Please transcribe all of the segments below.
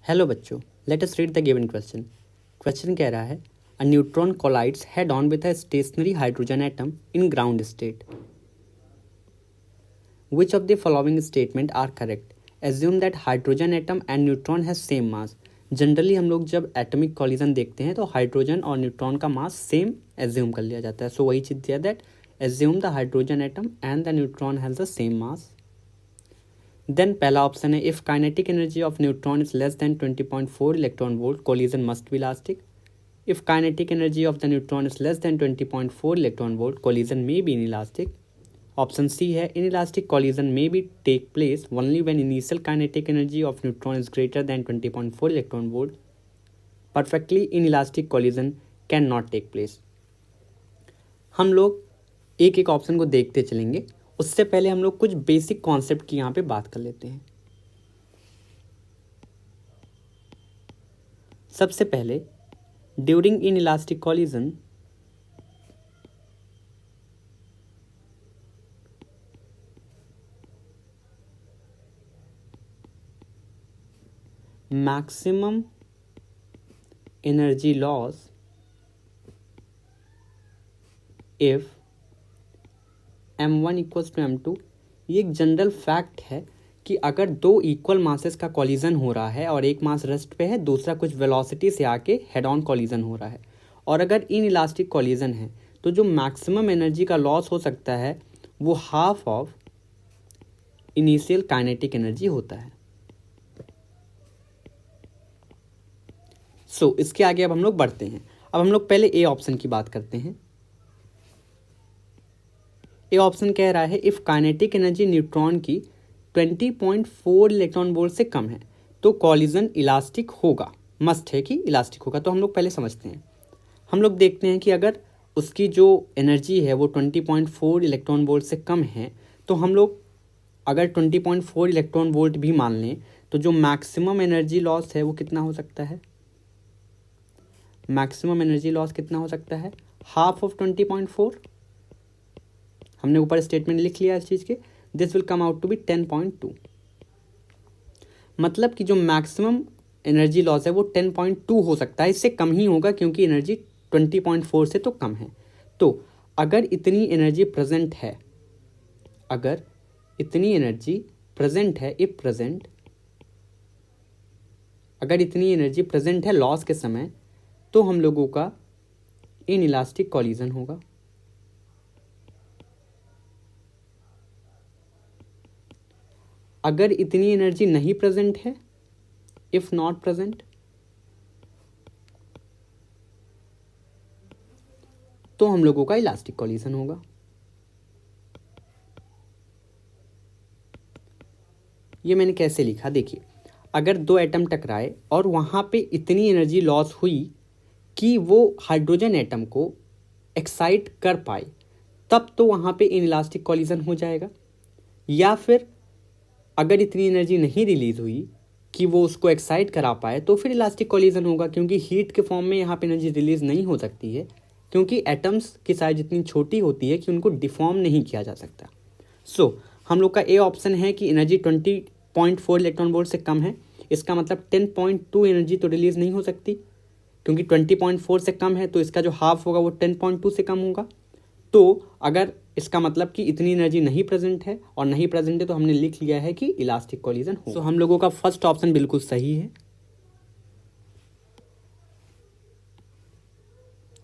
Hello बच्चों, let us read the given question. Question कह रहा है a neutron collides head on with a stationary hydrogen atom in ground state. Which of the following statement are correct? Assume that hydrogen atom and neutron has same mass. Generally हम लोग जब atomic collision देखते हैं तो hydrogen और neutron का mass same assume कर लिया जाता है। सो वही चीज दिया that assume the hydrogen atom and the neutron has the same mass. Then पहला ऑप्शन है if kinetic energy of neutron is less than 20.4 electron volt collision must be elastic. If kinetic energy of the neutron is less than 20.4 electron volt collision may be inelastic. Option C है inelastic collision may be take place only when initial kinetic energy of neutron is greater than 20.4 electron volt. Perfectly inelastic collision can not take place. हम लोग एक एक option को देखते चलेंगे, उससे पहले हम लोग कुछ बेसिक कॉन्सेप्ट की यहाँ पे बात कर लेते हैं। सबसे पहले during inelastic collision maximum energy loss if m1 equals to m2। ये एक जनरल फैक्ट है कि अगर दो इक्वल मासेस का कॉलिजन हो रहा है और एक मास रेस्ट पे है, दूसरा कुछ वेलोसिटी से आके हेड ऑन कॉलिजन हो रहा है, और अगर इन इलास्टिक कॉलिजन है तो जो मैक्सिमम एनर्जी का लॉस हो सकता है वो half of initial kinetic energy होता है। सो इसके आगे अब हम लोग बढ़ते हैं। अब हम लोग पहले ए ऑप्शन की बात करते हैं। ए ऑप्शन कह रहा है इफ काइनेटिक एनर्जी न्यूट्रॉन की 20.4 इलेक्ट्रॉन वोल्ट से कम है तो कॉलिजन इलास्टिक होगा। मस्ट है कि इलास्टिक होगा। तो हम लोग पहले समझते हैं। हम लोग देखते हैं कि अगर उसकी जो एनर्जी है वो 20.4 इलेक्ट्रॉन वोल्ट से कम है तो हम लोग अगर 20.4 इलेक्ट्रॉन वोल्ट भी मान लें तो जो मैक्सिमम एनर्जी लॉस है वो कितना हो सकता है? मैक्सिमम एनर्जी लॉस कितना हो सकता है? Half of 20.4। हमने ऊपर स्टेटमेंट लिख लिया इस चीज के। This will come out to be 10.2। मतलब कि जो मैक्सिमम एनर्जी लॉस है वो 10.2 हो सकता है, इससे कम ही होगा क्योंकि एनर्जी 20.4 से तो कम है। तो अगर इतनी एनर्जी प्रेजेंट है, अगर इतनी एनर्जी प्रेजेंट है, इफ प्रेजेंट, अगर इतनी एनर्जी प्रेजेंट है लॉस के समय, तो हम लोगों का इनइलास्टिक कॉलिजन होगा। अगर इतनी एनर्जी नहीं प्रेजेंट है, इफ नॉट प्रेजेंट, तो हम लोगों का इलास्टिक कॉलिजन होगा। ये मैंने कैसे लिखा देखिए, अगर दो एटम टकराए और वहां पे इतनी एनर्जी लॉस हुई कि वो हाइड्रोजन एटम को एक्साइट कर पाए, तब तो वहां पे इनइलास्टिक कॉलिजन हो जाएगा। या फिर अगर इतनी एनर्जी नहीं रिलीज हुई कि वो उसको एक्साइट करा पाए तो फिर इलास्टिक कॉलिजन होगा, क्योंकि हीट के फॉर्म में यहाँ पे एनर्जी रिलीज नहीं हो सकती है, क्योंकि एटम्स की साइज इतनी छोटी होती है कि उनको डिफॉर्म नहीं किया जा सकता। सो हम लोग का ए ऑप्शन है कि एनर्जी 20.4 इलेक्ट्रॉन वोल्ट से कम है। इसका मतलब 10.2 एनर्जी तो रिलीज नहीं हो सकती, क्योंकि 20.4 से कम है तो इसका जो हाफ होगा वो 10.2 से कम होगा। तो अगर इसका मतलब कि इतनी एनर्जी नहीं प्रेजेंट है और नहीं प्रेजेंट है तो हमने लिख लिया है कि इलास्टिक कॉलिजन हो। तो हम लोगों का फर्स्ट ऑप्शन बिल्कुल सही है।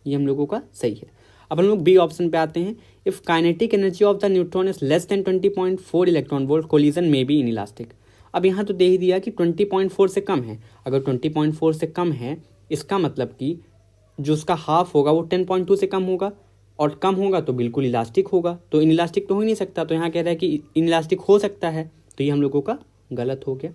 ये हम लोगों का सही है। अब हम लोग बी ऑप्शन पे आते हैं। If kinetic energy of the neutron is less than 20.4 electron volt collision may be inelastic. अब यहाँ तो दे ही दिया कि 20.4 से कम है। अगर 20.4 से कम है इसका मतलब कि जो उसका हाफ होगा वो 10.2 से कम होगा, और कम होगा तो बिल्कुल इलास्टिक होगा। तो इनइलास्टिक तो हो ही नहीं सकता। तो यहाँ कह रहा है कि इनइलास्टिक हो सकता है, तो ये हम लोगों का गलत हो गया।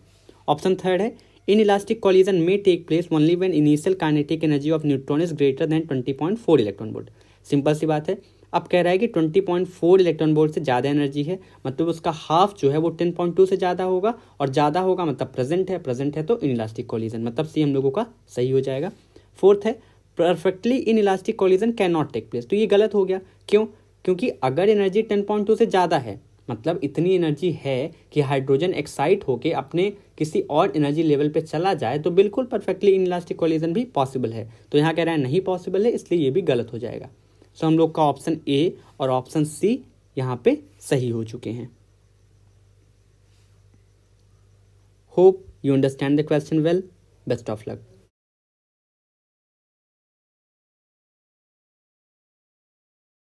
ऑप्शन थर्ड है inelastic collision may take place only when initial kinetic energy of neutron is greater than 20.4 electron volt. Simple सी बात है। अब कह रहा है कि 20.4 इलेक्ट्रॉन वोल्ट से ज़्यादा एनर्जी है, मतलब उसका हाफ जो है वो 10.2 से ज़्यादा होगा, और ज़्यादा होगा मतलब प्रेजेंट है तो इनइलास्टिक कॉलिजन, मतलब सी हम लोगों का सही हो जाएगा। फोर्थ है perfectly inelastic collision can not take place. तो ये गलत हो गया। क्यों? क्योंकि अगर एनर्जी 10.2 से ज़्यादा है मतलब इतनी एनर्जी है कि हाइड्रोजन एक्साइट होके अपने किसी और एनर्जी लेवल पे चला जाए तो बिल्कुल परफेक्टली इनइलास्टिक कोलिजन भी पॉसिबल है। तो यहाँ कह रहा है नहीं पॉसिबल है, इसलिए ये भी गलत हो जाएगा। सो हम लोग का ऑप्शन ए और ऑप्शन सी यहाँ पे सही हो चुके हैं। Hope you understand the question well. Best of luck.